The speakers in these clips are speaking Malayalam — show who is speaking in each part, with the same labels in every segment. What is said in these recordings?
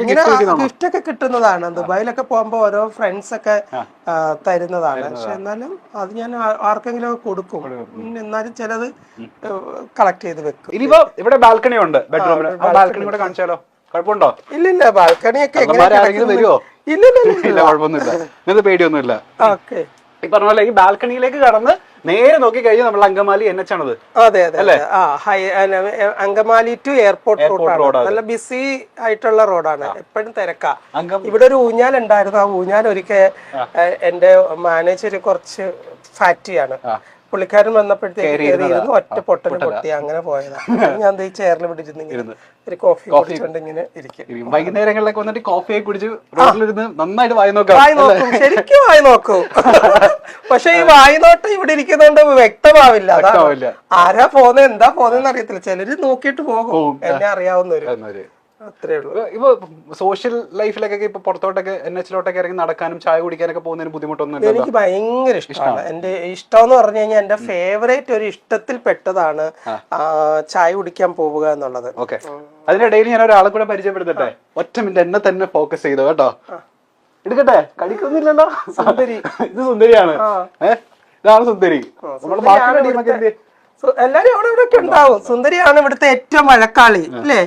Speaker 1: ഇങ്ങനെ ഗിഫ്റ്റ് ഒക്കെ കിട്ടുന്നതാണ്. ദുബായിലൊക്കെ പോകുമ്പോ ഓരോ ഫ്രണ്ട്സ് ഒക്കെ തരുന്നതാണ്. പക്ഷെ എന്നാലും അത് ഞാൻ ആർക്കെങ്കിലും കൊടുക്കും. എന്നാലും ചിലത് കളക്ട് ചെയ്ത് വെക്കും.
Speaker 2: ഇനിയിപ്പോ ഇവിടെ ബാൽക്കണി ഉണ്ട് ബെഡ്റൂമിൽ. ബാൽക്കണി കൂടെ കാണിച്ചാലോ? കുഴപ്പമുണ്ടോ?
Speaker 1: ഇല്ലില്ല, ബാൽക്കണിയൊക്കെ
Speaker 2: വരുമോ?
Speaker 1: ഇല്ല,
Speaker 2: കുഴപ്പമൊന്നുമില്ല. നിങ്ങൾക്ക് പേടിയൊന്നുമില്ല.
Speaker 1: ഓക്കെ.
Speaker 2: ഈ പറഞ്ഞ പോലെ ഈ ബാൽക്കണിയിലേക്ക് കടന്ന് നേരെ നോക്കി കഴിഞ്ഞാൽ നമ്മൾ അങ്കമാലി NH ആണത്.
Speaker 1: അതെ അതെ. അങ്കമാലി ടു എയർപോർട്ട് റോഡ് നല്ല ബിസി ആയിട്ടുള്ള റോഡാണ്. എപ്പോഴും തിരക്കാ. ഇവിടെ ഒരു ഊഞ്ഞാൽ ഉണ്ടായിരുന്നു. ആ ഊഞ്ഞാൽ ഒരിക്കൽ എന്റെ മാനേജർ കുറച്ച് ഫാറ്റിയാണ്. പുള്ളിക്കാരൻ വന്നപ്പോഴത്തേക്ക് ഒറ്റ പൊട്ടൽ പൊട്ടി അങ്ങനെ പോയതാ. ഞാൻ ചെയറിൽ വിട്ടിരുന്നു ഒരു കോഫി കുടിച്ചോണ്ട് ഇങ്ങനെ ഇരിക്കും.
Speaker 2: വൈകുന്നേരങ്ങളിലൊക്കെ വന്നിട്ട് കോഫിയെ കുടിച്ച് റോഡിലിരുന്ന് നന്നായിട്ട് വായി
Speaker 1: നോക്കും. ശരിക്കും വായി നോക്കും. പക്ഷെ ഈ വായിനോട്ടം ഇവിടെ ഇരിക്കുന്നോണ്ട് വ്യക്തമാവില്ല. ആരാ പോന്നെ എന്താ പോന്നെന്ന് അറിയത്തില്ല. ചിലര് നോക്കിയിട്ട് പോകും. എന്നെ അറിയാവുന്നവര്. അത്രേ ഉള്ളൂ.
Speaker 2: ഇപ്പൊ സോഷ്യൽ ലൈഫിലൊക്കെ ഇപ്പൊ പുറത്തോട്ടൊക്കെ NH-ലോട്ടൊക്കെ ഇറങ്ങി നടക്കാനും ചായ കുടിക്കാനൊക്കെ പോകുന്നതിന് ബുദ്ധിമുട്ടൊന്നും
Speaker 1: എനിക്ക് ഭയങ്കര ഇഷ്ടമാണ്. എന്റെ ഇഷ്ടം എന്ന് പറഞ്ഞു കഴിഞ്ഞാൽ എന്റെ ഫേവറേറ്റ് ഒരു ഇഷ്ടത്തിൽ പെട്ടതാണ് ചായ കുടിക്കാൻ പോവുക എന്നുള്ളത്.
Speaker 2: ഓക്കെ. അതിനിടയിൽ ഞാൻ ഒരാളെ കൂടെ പരിചയപ്പെടുത്തട്ടെ. ഒറ്റ മിനിറ്റ് എന്നെ തന്നെ ഫോക്കസ് ചെയ്തോ കേട്ടോ. എടുക്കട്ടെ? കടിക്കൊന്നുമില്ലല്ലോ. സുന്ദരി. ഇത് സുന്ദരിയാണ്. ഇതാണ് സുന്ദരി. നമ്മുടെ ബാക്കിയുള്ള ടീമൊക്കെ
Speaker 1: എല്ലാരും അവിടെ ഇവിടെ ഒക്കെ ഉണ്ടാവും. സുന്ദരിയാണ് ഇവിടുത്തെ ഏറ്റവും വഴക്കാളി അല്ലേ?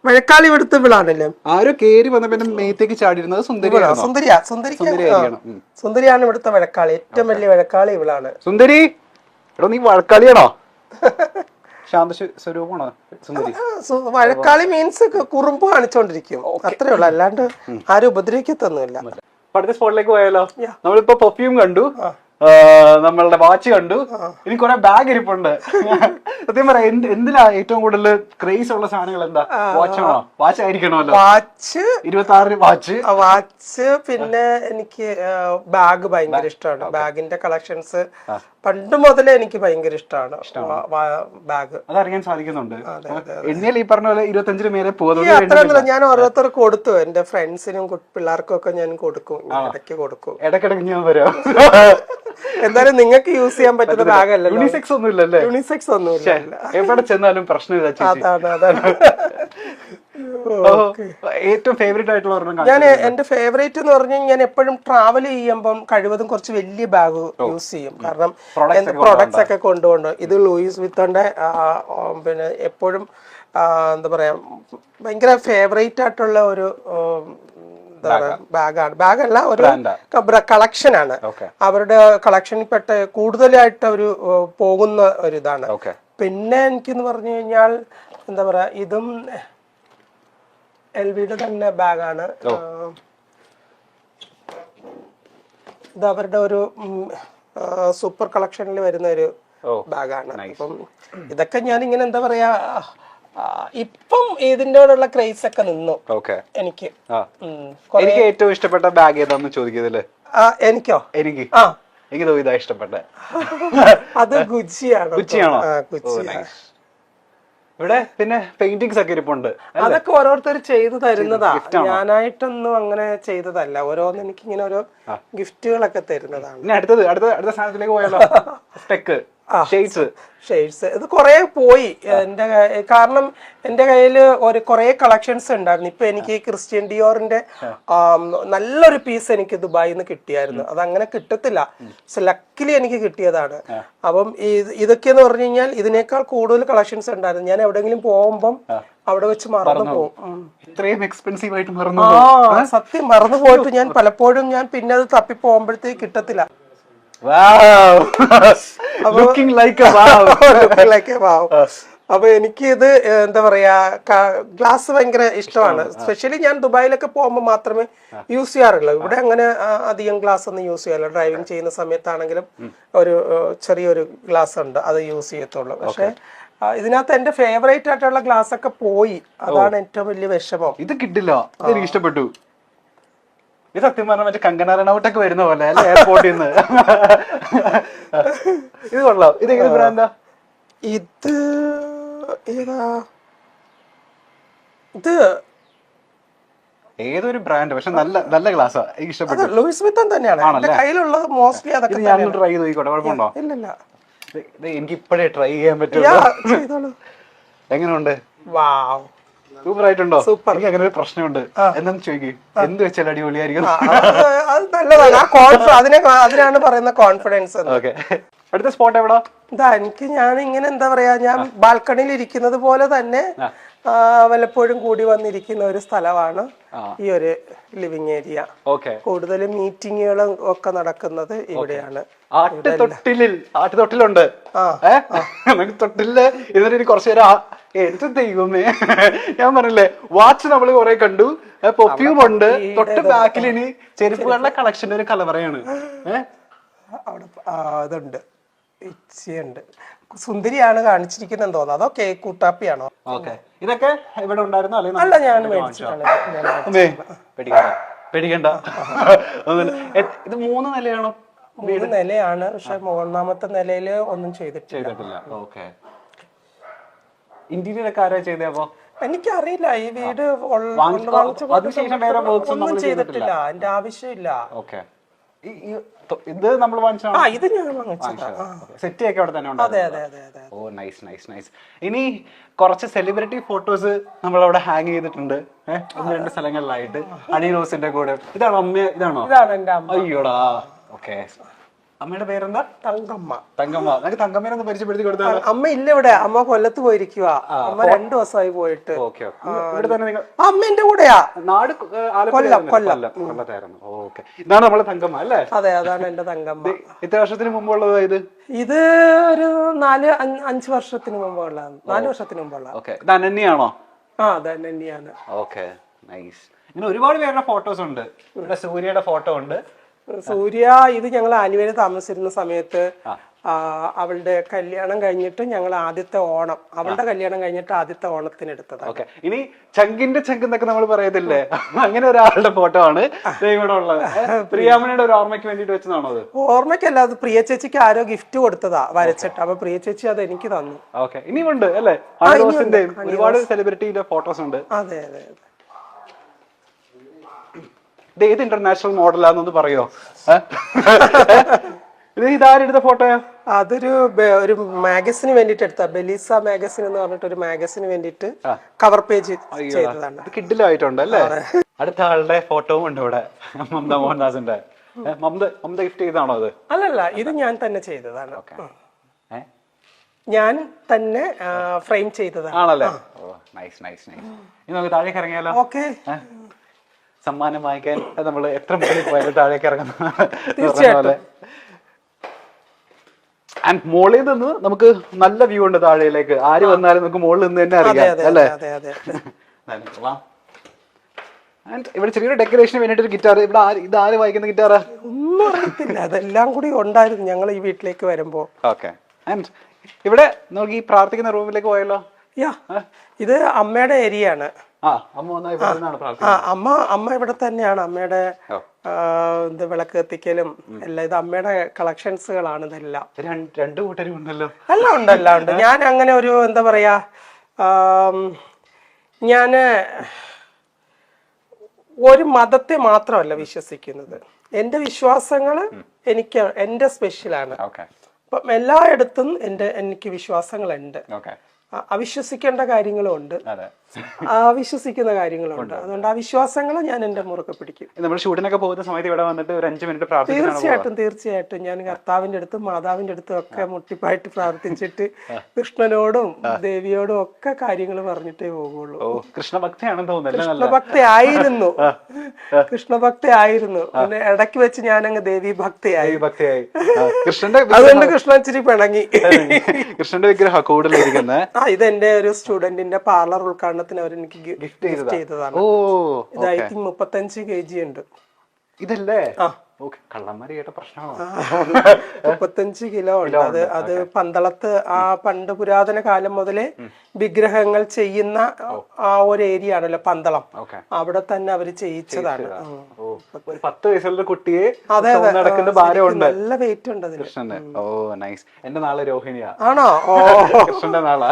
Speaker 1: മഴക്കാലി ഇവിടുത്തെ വിളാണല്ലേ.
Speaker 2: ആരോ കേറി വന്നപ്പോ മേത്തേക്ക് ചാടിയിരുന്നത്
Speaker 1: സുന്ദരിയാണ് ഇവിടുത്തെ വഴക്കാളി. ഏറ്റവും വലിയ വഴക്കാളി ഇവളാണ്.
Speaker 2: സുന്ദരി, എടോ നീ വഴക്കാളിയാണോ? ശാന്ത സ്വരൂപമാണോ സുന്ദരി?
Speaker 1: വഴക്കാളി മീൻസ് കുറുമ്പ് കാണിച്ചോണ്ടിരിക്കും, അത്രേ ഉള്ളു. അല്ലാണ്ട് ആരും ഉപദ്രവിക്കത്തൊന്നുമില്ല.
Speaker 2: അടുത്ത സ്പോട്ടിലേക്ക് പോയാലോ? നമ്മളിപ്പോ പെർഫ്യൂം കണ്ടു, നമ്മളുടെ വാച്ച് കണ്ടു, ഇനി കുറെ ബാഗ് ഇരിപ്പുണ്ട്. സത്യം പറയാ, എന്തിനാ ഏറ്റവും കൂടുതൽ ക്രേസ് ഉള്ള സാധനങ്ങൾ എന്താ? വാച്ചാണോ? വാച്ച് ആയിരിക്കണമല്ലോ.
Speaker 1: Watch
Speaker 2: 26
Speaker 1: watch. പിന്നെ എനിക്ക് ബാഗ് ഭയങ്കര ഇഷ്ടമാണ്. ബാഗിന്റെ കളക്ഷൻസ് പണ്ട് മുതലേ എനിക്ക് ഭയങ്കര ഇഷ്ടമാണ്. ബാഗ്
Speaker 2: അതറിയാൻ സാധിക്കുന്നുണ്ട്. എണ്ണിയാൽ ഈ പറഞ്ഞ പോലെ 25 മേലെ
Speaker 1: അത്രയല്ല, ഞാൻ ഓരോരുത്തർക്ക് കൊടുത്തു. എന്റെ ഫ്രണ്ട്സിനും പിള്ളേർക്കും ഒക്കെ ഞാൻ കൊടുക്കും.
Speaker 2: ഇടയ്ക്കിടയ്ക്ക് ഞാൻ വരാം.
Speaker 1: എന്തായാലും നിങ്ങൾക്ക് യൂസ് ചെയ്യാൻ പറ്റുന്ന ബാഗല്ല.
Speaker 2: യൂണിസെക്സ് ഒന്നും ഇല്ലല്ലേ?
Speaker 1: യൂണിസെക്സ് ഒന്നുമില്ല.
Speaker 2: എവിടെ ചെന്നാലും പ്രശ്നമില്ല.
Speaker 1: അതാണ്
Speaker 2: ഏറ്റവും ഫേവറേറ്റ് ആയിട്ടുള്ള
Speaker 1: ഞാൻ എന്റെ ഫേവറേറ്റ് എന്ന് പറഞ്ഞാൽ ഞാൻ എപ്പോഴും ട്രാവൽ ചെയ്യുമ്പം കഴിവതും കുറച്ച് വലിയ ബാഗ് യൂസ് ചെയ്യും. കാരണം പ്രൊഡക്ട്സ് ഒക്കെ കൊണ്ടുപോകണം. ഇത് ലൂയിസ് വിത്തോന്റെ പിന്നെ എപ്പോഴും എന്താ പറയാ ഭയങ്കര ഫേവറേറ്റ് ആയിട്ടുള്ള ഒരു ബാഗല്ല, ഒരു കളക്ഷൻ ആണ്. അവരുടെ കളക്ഷനിൽ പെട്ട കൂടുതലായിട്ട് അവര് പോകുന്ന ഒരു ഇതാണ്. പിന്നെ എനിക്കെന്ന് പറഞ്ഞു കഴിഞ്ഞാൽ എന്താ പറയാ, ഇതും LVയുടെ തന്നെ ബാഗാണ്. ഇത് അവരുടെ ഒരു സൂപ്പർ കളക്ഷനിൽ വരുന്ന ഒരു ബാഗാണ്. അപ്പം ഇതൊക്കെ ഞാൻ ഇങ്ങനെ എന്താ പറയാ, ഇപ്പം ഇതിനോടുള്ള ക്രേസ് ഒക്കെ നിന്നു. എനിക്ക്
Speaker 2: ഏറ്റവും ഇഷ്ടപ്പെട്ട ബാഗ് ഏതാന്ന് ചോദിക്കുന്നല്ലേ?
Speaker 1: എനിക്കോ?
Speaker 2: എനിക്ക് ഇതാ ഇഷ്ടപ്പെട്ട.
Speaker 1: അത് ഗുച്ചിയാണോ?
Speaker 2: ഇവിടെ പിന്നെ പെയിന്റിങ്സ് ഒക്കെ ഇരിപ്പുണ്ട്.
Speaker 1: അതൊക്കെ ഓരോരുത്തർ ചെയ്തു തരുന്നതാ. ഞാനായിട്ടൊന്നും അങ്ങനെ ചെയ്തതല്ല. ഓരോന്ന് എനിക്ക് ഇങ്ങനെ ഓരോ ഗിഫ്റ്റുകളൊക്കെ തരുന്നതാണ്.
Speaker 2: അടുത്ത സാധനത്തിലേക്ക് പോയാലോ? സ്പെക്ക്
Speaker 1: ഷെയ്ഡ്സ് ഇത് കുറെ പോയി എന്റെ, കാരണം എന്റെ കയ്യിൽ കുറെ കളക്ഷൻസ് ഉണ്ടായിരുന്നു. ഇപ്പൊ എനിക്ക് ക്രിസ്ത്യൻ ഡിയോറിന്റെ നല്ലൊരു പീസ് എനിക്ക് ദുബായിൽ നിന്ന് കിട്ടിയായിരുന്നു. അത് അങ്ങനെ കിട്ടത്തില്ല, ലക്കിലി എനിക്ക് കിട്ടിയതാണ്. അപ്പം ഇതൊക്കെയെന്ന് പറഞ്ഞു കഴിഞ്ഞാൽ ഇതിനേക്കാൾ കൂടുതൽ കളക്ഷൻസ് ഉണ്ടായിരുന്നു. ഞാൻ എവിടെയെങ്കിലും പോകുമ്പം അവിടെ വെച്ച് മറന്നു പോകും. സത്യം മറന്നു പോയിട്ട് ഞാൻ പലപ്പോഴും പിന്നെ അത് തപ്പി പോകുമ്പോഴത്തേക്ക് കിട്ടത്തില്ല. അപ്പൊ എനിക്ക് ഇത് എന്താ പറയാ, ഗ്ലാസ് ഭയങ്കര ഇഷ്ടമാണ്. സ്പെഷ്യലി ഞാൻ ദുബായിലൊക്കെ പോകുമ്പോൾ മാത്രമേ യൂസ് ചെയ്യാറുള്ളൂ. ഇവിടെ അങ്ങനെ അധികം ഗ്ലാസ് ഒന്നും യൂസ് ചെയ്യാറില്ല. ഡ്രൈവിംഗ് ചെയ്യുന്ന സമയത്താണെങ്കിലും ഒരു ചെറിയൊരു ഗ്ലാസ് ഉണ്ട്, അത് യൂസ് ചെയ്യത്തുള്ളൂ. പക്ഷെ ഇതിനകത്ത് എന്റെ ഫേവറേറ്റ് ആയിട്ടുള്ള ഗ്ലാസ് ഒക്കെ പോയി. അതാണ് ഏറ്റവും വലിയ വിഷമം.
Speaker 2: ഇത് കിട്ടില്ല. എനിക്ക് ഇഷ്ടപ്പെട്ടു. ഇത് സത്യം പറഞ്ഞാൽ മറ്റേ കങ്കണ റണൗട്ടൊക്കെ വരുന്ന പോലെ അല്ലെ, എയർപോർട്ടിൽ നിന്ന്. ഇത് കൊള്ളാം. ഇത് ഏത് ബ്രാൻഡാ?
Speaker 1: ഇത്
Speaker 2: ഏതൊരു ബ്രാൻഡ്, പക്ഷെ നല്ല ഗ്ലാസ്സാ. എനിക്ക് ഇഷ്ടപ്പെട്ടു.
Speaker 1: ലൂയിസ് വിത്തൺ തന്നെയാണ് എന്റെ കയ്യിലുള്ളത് മോസ്റ്റ്ലി. അതൊക്കെ
Speaker 2: ഞാൻ ട്രൈ ചെയ്ത് നോക്കിക്കോട്ടെ? കുഴപ്പമുണ്ടോ?
Speaker 1: ഇല്ല,
Speaker 2: എനിക്ക് ഇപ്പോഴേ ട്രൈ ചെയ്യാൻ പറ്റുള്ളൂ. എങ്ങനെയുണ്ട്?
Speaker 1: വാവ്,
Speaker 2: സൂപ്പർ ആയിട്ടുണ്ടോ?
Speaker 1: സൂപ്പർ.
Speaker 2: എനിക്ക് അങ്ങനെ ഒരു പ്രശ്നമുണ്ട്. എന്താന്ന് ചോദിക്കും, എന്ത് വെച്ചാൽ അടിപൊളിയായിരിക്കും.
Speaker 1: അത് നല്ലതാണ്. അതിനാണ് പറയുന്ന കോൺഫിഡൻസ്.
Speaker 2: ഓക്കെ, അടുത്ത സ്പോട്ട് എവിടാ?
Speaker 1: ഞാൻ ഇങ്ങനെ എന്താ പറയാ, ഞാൻ ബാൽക്കണിയിൽ ഇരിക്കുന്നത് പോലെ തന്നെ വല്ലപ്പോഴും കൂടി വന്നിരിക്കുന്ന ഒരു സ്ഥലമാണ് ഈ ഒരു ലിവിങ് ഏരിയ. കൂടുതലും മീറ്റിങ്ങുകളും ഒക്കെ നടക്കുന്നത് ഇവിടെയാണ്.
Speaker 2: ആട്ടുതൊട്ടിലുണ്ട്. തൊട്ടില് എന്നിട്ട് കുറച്ചു നേരം എന്ത് ദൈവമേ, ഞാൻ പറഞ്ഞില്ലേ വാച്ച് നമ്മൾ കുറെ കണ്ടു, പെർഫ്യൂം ഉണ്ട്, തൊട്ട് ബാക്കിൽ ഇനി ചെരുപ്പുകളുടെ കളക്ഷന്റെ ഒരു കലവറയാണ്.
Speaker 1: അവിടെ ഇതുണ്ട്, ഇച്ചയുണ്ട്, സുന്ദരിയാണ് കാണിച്ചിരിക്കുന്നത് തോന്നുന്നു. അതോ കേക്ക് കൂട്ടാപ്പിയാണോ?
Speaker 2: ഇതൊക്കെ ഇവിടെ ഉണ്ടായിരുന്നോ?
Speaker 1: അല്ല, ഞാൻ മേടിച്ചതാണ്.
Speaker 2: പേടിക്കണ്ട. ഇത് 3 നിലയാണോ?
Speaker 1: 3 നിലയാണ്. പക്ഷെ 3ാമത്തെ നിലയില് ഒന്നും ചെയ്തിട്ടില്ല.
Speaker 2: ഓക്കെ, ഇന്റീരിയർ ഒക്കെ ആരാ ചെയ്തപ്പോ?
Speaker 1: എനിക്കറിയില്ല. ഈ വീട് ഒന്നും ചെയ്തിട്ടില്ല, അതിന്റെ ആവശ്യമില്ല.
Speaker 2: ഇത് നമ്മൾ
Speaker 1: ഇത് ഞാൻ വാങ്ങിച്ചതാ.
Speaker 2: സെറ്റ് ഒക്കെ അവിടെ തന്നെ ഉണ്ട്.
Speaker 1: അതെ അതെ അതെ അതെ.
Speaker 2: ഓ നൈസ് നൈസ് നൈസ്. ഇനി കുറച്ച് സെലിബ്രിറ്റി ഫോട്ടോസ് നമ്മൾ അവിടെ ഹാങ് ചെയ്തിട്ടുണ്ട് 1-2 സ്ഥലങ്ങളിലായിട്ട്. അണി റോസിന്റെ കൂടെ. ഇതാണോ അമ്മ? ഇതാണോ?
Speaker 1: ഇതാണ് എന്റെ അമ്മ.
Speaker 2: അയ്യോടാ. ഓക്കെ, അമ്മയുടെ പേരെന്താ?
Speaker 1: തങ്കമ്മ.
Speaker 2: തങ്കമ്മ. നമുക്ക് തങ്കമ്മേനെ ഒന്ന് പരിചയപ്പെടുത്തി കൊടുത്താൽ.
Speaker 1: അമ്മ ഇല്ല ഇവിടെ, അമ്മ കൊല്ലത്ത് പോയിരിക്കുക. അമ്മ 2 ദിവസമായി പോയിട്ട്.
Speaker 2: ഇവിടെ തന്നെ നിങ്ങൾ?
Speaker 1: അമ്മ എന്റെ കൂടെയാ.
Speaker 2: നാട് കൊല്ലത്തായിരുന്നു. ഓക്കെ, ഇതാണ് നമ്മളെ തങ്കമ്മ അല്ലേ?
Speaker 1: അതെ, അതാണ് എന്റെ തങ്കമ്മ.
Speaker 2: എത്ര വർഷത്തിന് മുമ്പുള്ളത് ഇത്?
Speaker 1: ഇത് ഒരു 4-5 വർഷത്തിന് മുമ്പുള്ളതാണ്. 4 വർഷത്തിന് മുമ്പുള്ള.
Speaker 2: ഓക്കെ, ഇത് അനന്യാണോ?
Speaker 1: അത് അനന്യാണ്.
Speaker 2: Okay, nice. ഇങ്ങനെ ഒരുപാട് പേരുടെ ഫോട്ടോസ് ഉണ്ട്. ഇവിടെ സൂര്യയുടെ ഫോട്ടോ ഉണ്ട്.
Speaker 1: സൂര്യ ഇത് ഞങ്ങൾ ആലുവയിൽ താമസിച്ചിരുന്ന സമയത്ത് അവളുടെ കല്യാണം കഴിഞ്ഞിട്ട് ഞങ്ങൾ ആദ്യത്തെ ഓണം, അവളുടെ കല്യാണം കഴിഞ്ഞിട്ട് ആദ്യത്തെ ഓണത്തിന് എടുത്തതാണ്.
Speaker 2: ഇനി ചങ്കിന്റെ ചങ്ക് എന്നൊക്കെ നമ്മൾ പറയത്തില്ലേ, അങ്ങനെ ഒരാളുടെ ഫോട്ടോ ആണ് ഇവിടെ ഉള്ളത്. പ്രിയാമണിയുടെ ഒരു ഓർമ്മയ്ക്ക് വേണ്ടിട്ട് വെച്ചതാണോ അത്?
Speaker 1: ഓർമ്മയ്ക്കല്ല, അത് പ്രിയ ചേച്ചിക്ക് ആരോ ഗിഫ്റ്റ് കൊടുത്തതാ വരച്ചിട്ട്. അപ്പൊ പ്രിയ ചേച്ചി അത് എനിക്ക് തന്നു.
Speaker 2: ഓക്കെ, ഇനിയുണ്ട് അല്ലേ? ഒരുപാട് സെലിബ്രിറ്റിയുടെ ഫോട്ടോസ് ഉണ്ട്.
Speaker 1: അതെ അതെ അതെ.
Speaker 2: ഇത് ഏത് ഇന്റർനാഷണൽ മോഡലാന്നൊന്ന് പറയോ? ഇത് ഇതാരെടുത്ത ഫോട്ടോയാ?
Speaker 1: ഒരു മാഗസിന് വേണ്ടിട്ട് എടുത്ത, ബെലീസ മാഗസിൻ എന്ന് പറഞ്ഞിട്ട് ഒരു മാഗസിന് വേണ്ടിട്ട് കവർ പേജ് ചെയ്തതാണ്.
Speaker 2: കിഡിലായിട്ടുണ്ട് അല്ലേ? അടുത്ത ആളുടെ ഫോട്ടോവും ഉണ്ട് ഇവിടെ, മമത മോഹൻദാസിന്റെ. മമത ഗിഫ്റ്റ് ചെയ്താണോ അത്?
Speaker 1: അല്ലല്ല, ഇത് ഞാൻ തന്നെ ചെയ്തതാണ്. ഞാൻ തന്നെ ഫ്രെയിം ചെയ്തതാണ്.
Speaker 2: ആണല്ലേ? Nice nice nice. ഇനി നമുക്ക് താഴേക്ക് ഇറങ്ങിയാലോ?
Speaker 1: ഓക്കെ.
Speaker 2: സമ്മാനം വാങ്ങിക്കാൻ നമ്മൾ എത്ര മുകളിൽ പോയാലും താഴേക്ക് ഇറങ്ങുന്ന.
Speaker 1: തീർച്ചയായിട്ടും.
Speaker 2: ആൻഡ് മുകളിൽ നിന്ന് നമുക്ക് നല്ല വ്യൂ ഉണ്ട് താഴേലേക്ക്. ആര് വന്നാലും നമുക്ക് മുകളിൽ നിന്ന് തന്നെ അറിയാം അല്ലേ? ആൻഡ് ഇവിടെ ചെറിയൊരു ഡെക്കറേഷന് വേണ്ടിട്ട് ഒരു ഗിറ്റാർ. ഇവിടെ ഇത് ആര് വായിക്കുന്ന ഗിറ്റാറാ?
Speaker 1: ഒന്നും അറിയത്തില്ല, അതെല്ലാം കൂടി ഉണ്ടായിരുന്നു ഞങ്ങൾ ഈ വീട്ടിലേക്ക് വരുമ്പോ.
Speaker 2: ഓക്കെ, ആൻഡ് ഇവിടെ നമുക്ക് ഈ പ്രാർത്ഥിക്കുന്ന റൂമിലേക്ക് പോയല്ലോ.
Speaker 1: ഇത് അമ്മയുടെ ഏരിയ ആണ്.
Speaker 2: അമ്മ
Speaker 1: ഇവിടെ തന്നെയാണ്. അമ്മയുടെ വിളക്ക് കത്തിക്കലും എല്ലാം ഇത് അമ്മയുടെ കളക്ഷൻസുകളാണ്. ഇതെല്ലാം
Speaker 2: 2 കൂട്ടരും ഉണ്ടല്ലോ.
Speaker 1: എല്ലാം ഉണ്ട്. ഞാൻ അങ്ങനെ ഒരു എന്താ പറയാ, ഞാന് ഒരു മതത്തെ മാത്രമല്ല വിശ്വസിക്കുന്നത്. എന്റെ വിശ്വാസങ്ങള് എന്റെ സ്പെഷ്യലാണ്. അപ്പം എല്ലായിടത്തും എനിക്ക് വിശ്വാസങ്ങളുണ്ട്. അവിശ്വസിക്കേണ്ട കാര്യങ്ങളും ഉണ്ട്, അവിശ്വസിക്കുന്ന കാര്യങ്ങളും ഉണ്ട്. അതുകൊണ്ട് ആ വിശ്വാസങ്ങൾ ഞാൻ എന്റെ മുറുക്കെ പിടിക്കും.
Speaker 2: നമ്മൾ ഷൂട്ടിനൊക്കെ പോകുന്ന സമയത്ത് ഇവിടെ വന്നിട്ട് ഒരു 5 മിനിറ്റ്
Speaker 1: തീർച്ചയായിട്ടും ഞാൻ കർത്താവിന്റെ അടുത്തും മാതാവിന്റെ അടുത്തും ഒക്കെ മുട്ടിപ്പായിട്ട് പ്രാർത്ഥിച്ചിട്ട് കൃഷ്ണനോടും ദേവിയോടും ഒക്കെ കാര്യങ്ങൾ പറഞ്ഞിട്ടേ പോകുള്ളൂ.
Speaker 2: കൃഷ്ണഭക്തിയാണെന്ന് തോന്നുന്നു.
Speaker 1: കൃഷ്ണഭക്തി ആയിരുന്നു. പിന്നെ ഇടയ്ക്ക് വെച്ച് ഞാൻ അങ്ങ് ദേവി ഭക്തിയായി.
Speaker 2: അതുകൊണ്ട്
Speaker 1: കൃഷ്ണൻ ഇച്ചിരി പിണങ്ങി.
Speaker 2: കൃഷ്ണന്റെ വിഗ്രഹം കൂടുതലിരിക്കുന്നത്.
Speaker 1: ഇത് എന്റെ ഒരു സ്റ്റുഡന്റിന്റെ പാർലർ ഉദ്ഘാടനത്തിന് അവർ എനിക്ക് ഗിഫ്റ്റ് ചെയ്തതാണ്. ഇത് ഐ തിങ്ക് 35 kg ഉണ്ട്.
Speaker 2: ഇതല്ലേ? കള്ളന്മാര് കേട്ട പ്രശ്നമാണോ?
Speaker 1: 35 കിലോ ഉണ്ട്. അത് പന്തളത്ത് ആ പണ്ട് പുരാതന കാലം മുതലേ വിഗ്രഹങ്ങൾ ചെയ്യുന്ന ആ ഒരു ഏരിയ ആണല്ലോ പന്തളം. അവിടെ തന്നെ അവര് ചെയ്യിച്ചതാണ്.
Speaker 2: 10 വയസ്സുള്ള കുട്ടിയെ
Speaker 1: നല്ല വെയിറ്റ് ഉണ്ട് അതിന്.
Speaker 2: ഓ നൈസ്. എന്റെ നാളെ രോഹിണിയാ.
Speaker 1: ആണോ?
Speaker 2: കൃഷ്ണന്റെ നാളാ.